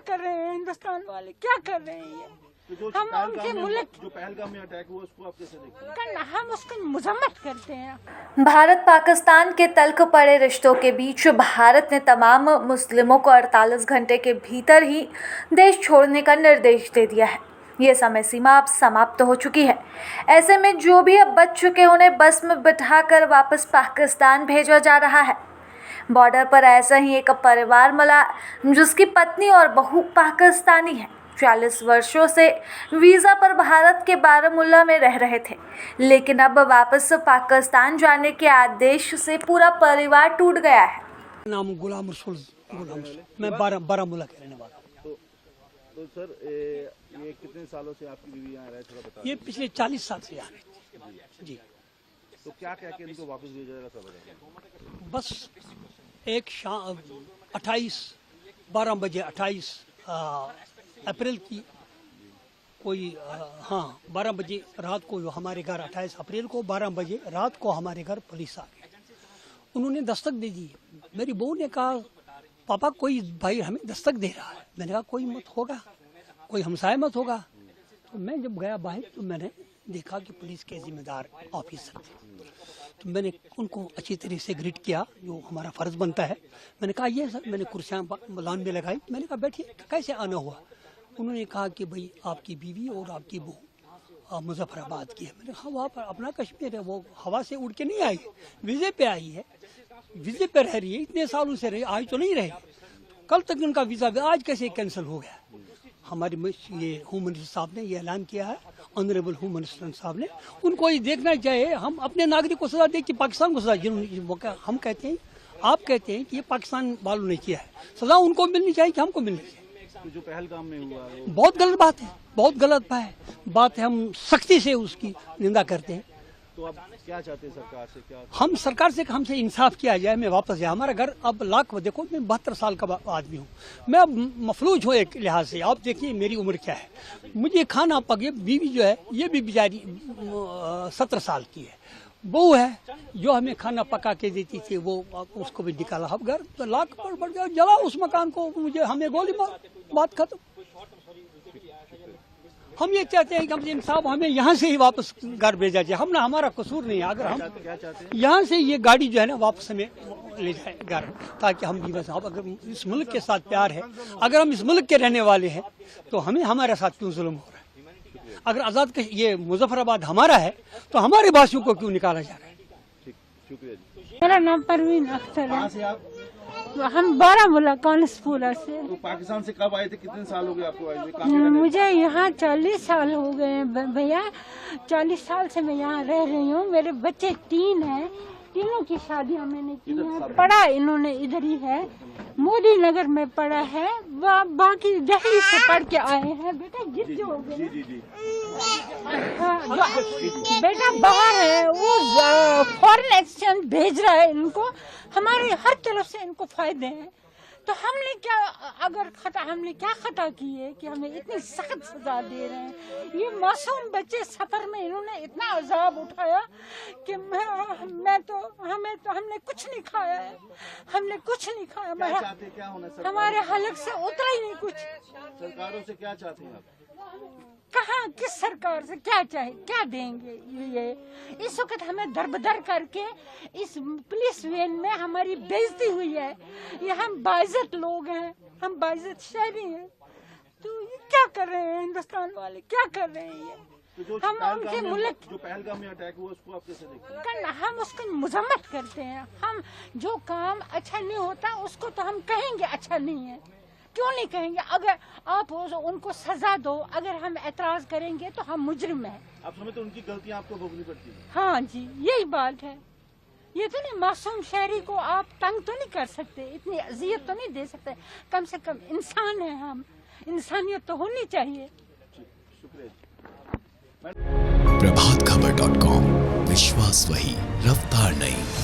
कर रहे हैं हिंदुस्तान वाले, क्या कर रहे हैं ये? हम उनके मुल्क जो पहलगाम में अटैक हुआ उसको आप कैसे देखते हैं? करना, हम उसकी मजम्मत करते हैं। भारत पाकिस्तान के तल्ख पड़े रिश्तों के बीच भारत ने तमाम मुस्लिमों को 48 घंटे के भीतर ही देश छोड़ने का निर्देश दे दिया है। ये समय सीमा अब समाप्त हो चुकी है। ऐसे में जो भी अब बच चुके उन्हें बस में बिठाकर वापस पाकिस्तान भेजा जा रहा है। बॉर्डर पर ऐसा ही एक परिवार मिला जिसकी पत्नी और बहू पाकिस्तानी है। 40 वर्षों से वीज़ा पर भारत के बारामूला में रह रहे थे, लेकिन अब वापस पाकिस्तान जाने के आदेश से पूरा परिवार टूट गया है। नाम गुलाम रसूल, मैं बारामूला के रहने वाला हूँ। तो सर ये कितने सालों से आपकी बीवी यहाँ रहे, थोड़ा बता। ये पिछले 40 साल से यहाँ रहती जी। तो क्या कह के इनको वापस भेजा जाएगा, सब बताइए। बस एक शाम 12 बजे 28 अप्रैल की कोई 12 बजे रात को हमारे घर 28 अप्रैल को 12 बजे रात को हमारे घर पुलिस आ गई। उन्होंने दस्तक दे दी। मेरी बहू ने कहा पापा कोई भाई हमें दस्तक दे रहा है। मैंने कहा कोई मत होगा, कोई हमसाया मत होगा। तो मैं जब गया बाहर तो मैंने देखा कि पुलिस के जिम्मेदार ऑफिसर थे। तो मैंने उनको अच्छी तरह से ग्रीट किया, जो हमारा फर्ज बनता है। मैंने कहा ये सर, मैंने कुर्सियाँ लॉन में लगाई। मैंने कहा बैठिए, कैसे आना हुआ? उन्होंने कहा कि भाई आपकी बीवी और आपकी बहू मुजफ्फराबाद की है। मैंने कहा वहाँ पर अपना कश्मीर है, वो हवा से उड़ के नहीं आई, वीज़े पे आई है, वीज़े पे रह रही है, इतने सालों से रही, आज तो नहीं रही। कल तक उनका वीज़ा आज कैसे कैंसिल हो गया? हमारे ये होम मिनिस्टर साहब ने ये ऐलान किया है, ऑनरेबल होम मिनिस्टर साहब ने। उनको ये देखना चाहिए, हम अपने नागरिक को सजा दें कि पाकिस्तान को सजा। हम कहते हैं, आप कहते हैं कि ये पाकिस्तान वालों ने किया है, सजा उनको मिलनी चाहिए कि हमको मिलनी चाहिए। तो जो पहलगाम में हुआ बहुत गलत बात है, बहुत गलत बात है। हम सख्ती से उसकी निंदा करते हैं। तो आप क्या चाहते हैं सरकार से? क्या हम सरकार से हमसे इंसाफ किया जाए, मैं वापस जाए। हमारा घर अब लाख, देखो मैं 72 साल का आदमी हूँ, मैं अब मफलूज हूँ एक लिहाज से। आप देखिए मेरी उम्र क्या है, मुझे खाना पके। बीवी जो है ये भी बेचारी 17 साल की है। बहू है जो हमें खाना पका के देती थी, वो उसको भी निकाला। अब घर तो लाख पर बढ़ गया, जला उस मकान को, मुझे हमें गोली मार, बात खत्म। हम ये चाहते हैं कि हम इंसाफ, हमें यहाँ से ही वापस घर भेजा जाए। हम ना, हमारा कसूर नहीं है। अगर हम क्या चाहते हैं? यहाँ से ये गाड़ी जो है ना वापस हमें ले जाए घर, ताकि हम जीवन साहब, अगर इस मुल्क के साथ प्यार है, अगर हम इस मुल्क के रहने वाले हैं, तो हमें हमारे साथ क्यों जुल्म हो रहा है? अगर आज़ाद ये मुजफ्फराबाद हमारा है तो हमारे वासियों को क्यों निकाला जा रहा है? शुक्रिया जी। मेरा नाम परवीन अख्तर कहाँ है। से आप? हम बारामूला कानसपुरा से। तो पाकिस्तान से कब आए थे, कितने साल हो गए आपको आए हुए? कहाँ पे रहने? मुझे यहाँ 40 साल हो गए हैं भैया। 40 साल से मैं यहाँ रह रही हूँ। मेरे बच्चे 3 हैं, तीनों की शादियाँ मैंने की हैं। पढ़ा इन्होंने इधर ही है, मोदी नगर में पढ़ा है। बाकी दिल्ली से पढ़ के आए हैं। बेटा गिर जो हो गए। जी जी। हाँ, बेटा बाहर है, वो फॉरेन एक्सचेंज भेज रहा है इनको। हमारे हर तरफ से इनको फायदे हैं। तो हमने क्या, हमने क्या खता की है कि हमें इतनी सख्त सजा दे रहे हैं? ये मासूम बच्चे सफर में इन्होंने इतना अजाब उठाया कि हमने कुछ नहीं खाया है, हमने कुछ नहीं खाया। क्या चाहते हैं, क्या होना सरकार? हमारे हलक से उतरा ही नहीं कुछ। सरकारों से क्या चाहते हैं आप? कहाँ, किस सरकार से क्या चाहे, क्या देंगे? ये इस वक्त हमें दरबदर करके इस पुलिस वैन में हमारी बेइज्जती हुई है। ये हम बाइज्जत लोग हैं, हम बाइज्जत शहरी हैं। तो ये क्या कर रहे हैं हिंदुस्तान वाले, क्या कर रहे हैं ये? तो जो हम उनके मुल्क जो पहलगाम में अटैक हुआ उसको आप कैसे देखते हैं? करना, हम उसकी मजम्मत करते हैं। हम जो काम अच्छा नहीं होता उसको तो हम कहेंगे अच्छा नहीं है, क्यों नहीं कहेंगे? अगर आप उनको सजा दो, अगर हम एतराज करेंगे तो हम मुजरिम हैं। आप समझते हैं उनकी गलतियां आपको भोगनी पड़ती है? हाँ जी, यही बात है। ये तो नहीं, मासूम शहरी को आप तंग तो नहीं कर सकते, इतनी अजियत तो नहीं दे सकते। कम से कम इंसान है हम, इंसानियत तो होनी चाहिए। शुक्रिया। प्रभातखबर.com, विश्वास वही, रफ्तार नहीं।